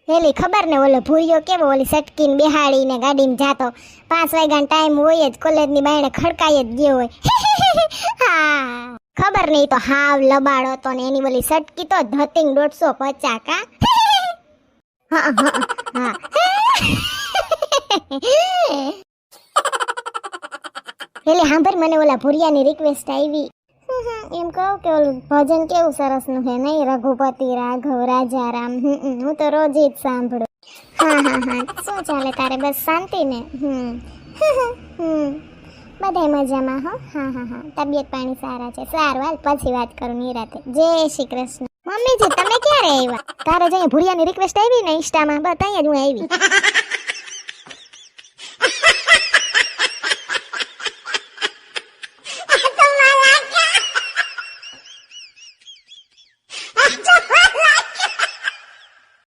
પેલી ખબર ને ઓલો ભૂરિયો કેવો ઓલી સટકીને બેહાડીને ગાડીમાં જાતો 5 વાગ્યાનો ટાઈમ હોય જ કોલેજની બાયણે ખડકાઈ જ ગયો હોય હા ખબર નહીં તો હાવ લબાડો તો ને એની ઓલી સટકી તો ધતિંગ 150 કા હા હા પેલી સાંભળ મને ઓલા ભૂરિયાની રિક્વેસ્ટ આવી એમ કહું કે ઓલું ભજન કેવું સરસ નું છે નહીં રઘુપતિ રાઘવ રાજારામ હું તો રોજ જ સાંભળું હા શું ચાલે તારે બસ શાંતિ ને બધાય મજામાં હો હા તબિયત પાણી સારા છે સારું હાલ પછી વાત કરું નિરાતે જય શ્રી કૃષ્ણ મમ્મીજી તમે ક્યારે આવ્યા તારે જઈએ ભૂરિયાની રિક્વેસ્ટ આવી ને ઇન્સ્ટામાં બસ અહીંયા જ હું આવી